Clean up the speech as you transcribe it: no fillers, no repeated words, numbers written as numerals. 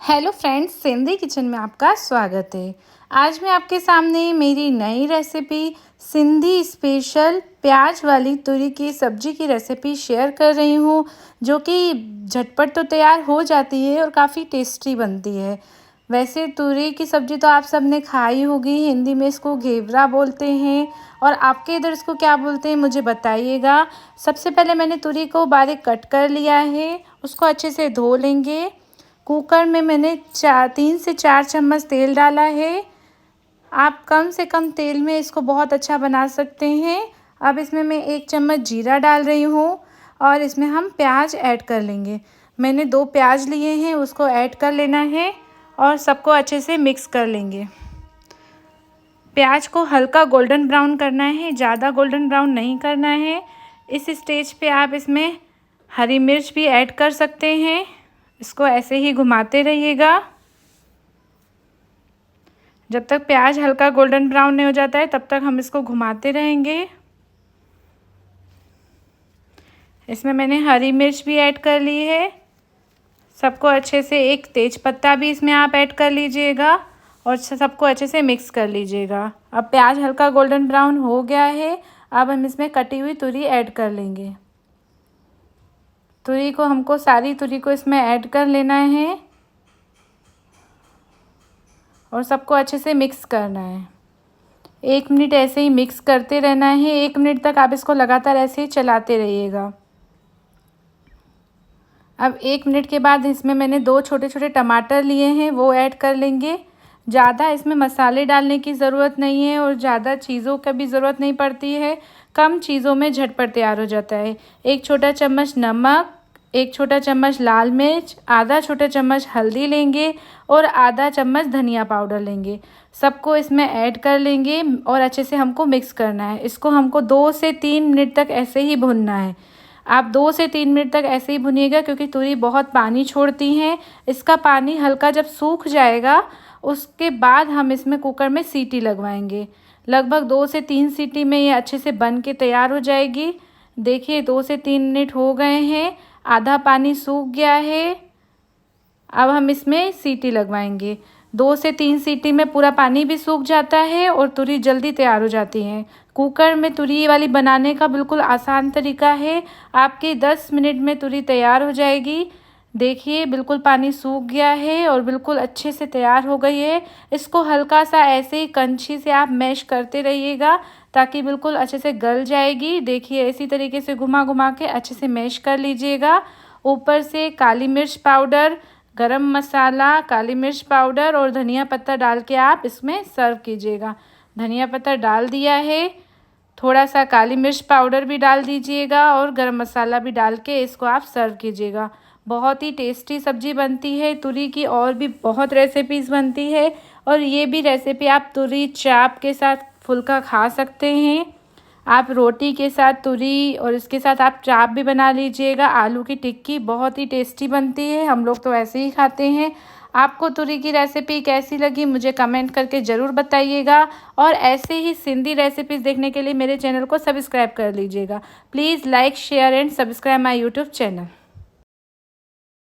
Hello friends, Sindhi kitchen में आपका स्वागत है। आज मैं आपके सामने मेरी नई रेसिपी सिंधी स्पेशल प्याज वाली तुरी की सब्जी की रेसिपी शेयर कर रही हूँ, जो कि झटपट तो तैयार हो जाती है और काफ़ी टेस्टी बनती है। वैसे तुरी की सब्ज़ी तो आप सब ने खाई होगी, हिंदी में इसको घेवड़ा बोलते हैं और आपके इधर इसको क्या बोलते हैं मुझे बताइएगा। सबसे पहले मैंने तुरी को बारीक कट कर लिया है, उसको अच्छे से धो लेंगे। कुकर में मैंने 3 से 4 चम्मच तेल डाला है। आप कम से कम तेल में इसको बहुत अच्छा बना सकते हैं। अब इसमें मैं 1 चम्मच जीरा डाल रही हूँ और इसमें हम प्याज ऐड कर लेंगे। मैंने 2 प्याज लिए हैं, उसको ऐड कर लेना है और सबको अच्छे से मिक्स कर लेंगे। प्याज को हल्का गोल्डन ब्राउन करना है, ज़्यादा गोल्डन ब्राउन नहीं करना है। इस स्टेज पे आप इसमें हरी मिर्च भी ऐड कर सकते हैं। इसको ऐसे ही घुमाते रहिएगा जब तक प्याज हल्का गोल्डन ब्राउन नहीं हो जाता है, तब तक हम इसको घुमाते रहेंगे। इसमें मैंने हरी मिर्च भी ऐड कर ली है। सबको अच्छे से, एक तेज पत्ता भी इसमें आप ऐड कर लीजिएगा और सबको अच्छे से मिक्स कर लीजिएगा। अब प्याज हल्का गोल्डन ब्राउन हो गया है। अब हम इसमें कटी हुई तुरी ऐड कर लेंगे। सारी तुरी को इसमें ऐड कर लेना है और सबको अच्छे से मिक्स करना है। 1 मिनट ऐसे ही मिक्स करते रहना है। 1 मिनट तक आप इसको लगातार ऐसे ही चलाते रहिएगा। अब 1 मिनट के बाद इसमें मैंने 2 छोटे छोटे टमाटर लिए हैं, वो ऐड कर लेंगे। ज़्यादा इसमें मसाले डालने की ज़रूरत नहीं है और ज़्यादा चीज़ों का भी ज़रूरत नहीं पड़ती है। कम चीज़ों में झटपट तैयार हो जाता है। 1 छोटा चम्मच नमक, 1 छोटा चम्मच लाल मिर्च, आधा छोटा चम्मच हल्दी लेंगे और आधा चम्मच धनिया पाउडर लेंगे। सबको इसमें ऐड कर लेंगे और अच्छे से हमको मिक्स करना है। इसको हमको 2 से 3 मिनट तक ऐसे ही भूनना है। आप 2 से 3 मिनट तक ऐसे ही भुनिएगा, क्योंकि तुरी बहुत पानी छोड़ती हैं। इसका पानी हल्का जब सूख जाएगा, उसके बाद हम इसमें कुकर में सीटी लगवाएंगे। लगभग 2 से 3 सीटी में ये अच्छे से बन के तैयार हो जाएगी। देखिए 2 से 3 मिनट हो गए हैं, आधा पानी सूख गया है। अब हम इसमें सीटी लगवाएंगे। 2 से 3 सीटी में पूरा पानी भी सूख जाता है और तुरी जल्दी तैयार हो जाती है। कुकर में तुरी वाली बनाने का बिल्कुल आसान तरीका है। आपकी 10 मिनट में तुरी तैयार हो जाएगी। देखिए बिल्कुल पानी सूख गया है और बिल्कुल अच्छे से तैयार हो गई है। इसको हल्का सा ऐसे ही कंची से आप मैश करते रहिएगा, ताकि बिल्कुल अच्छे से गल जाएगी। देखिए इसी तरीके से घुमा घुमा के अच्छे से मैश कर लीजिएगा। ऊपर से काली मिर्च पाउडर, गरम मसाला, काली मिर्च पाउडर और धनिया पत्ता डाल के आप इसमें सर्व कीजिएगा। धनिया पत्ता डाल दिया है, थोड़ा सा काली मिर्च पाउडर भी डाल दीजिएगा और गरम मसाला भी डाल के इसको आप सर्व कीजिएगा। बहुत ही टेस्टी सब्जी बनती है तुरी की। और भी बहुत रेसिपीज़ बनती है और ये भी रेसिपी आप तुरी चाप के साथ फुल्का खा सकते हैं। आप रोटी के साथ तुरी और इसके साथ आप चाप भी बना लीजिएगा। आलू की टिक्की बहुत ही टेस्टी बनती है, हम लोग तो ऐसे ही खाते हैं। आपको तुरी की रेसिपी कैसी लगी मुझे कमेंट करके ज़रूर बताइएगा और ऐसे ही सिंधी रेसिपीज़ देखने के लिए मेरे चैनल को सब्सक्राइब कर लीजिएगा। Please like, share and subscribe my YouTube channel.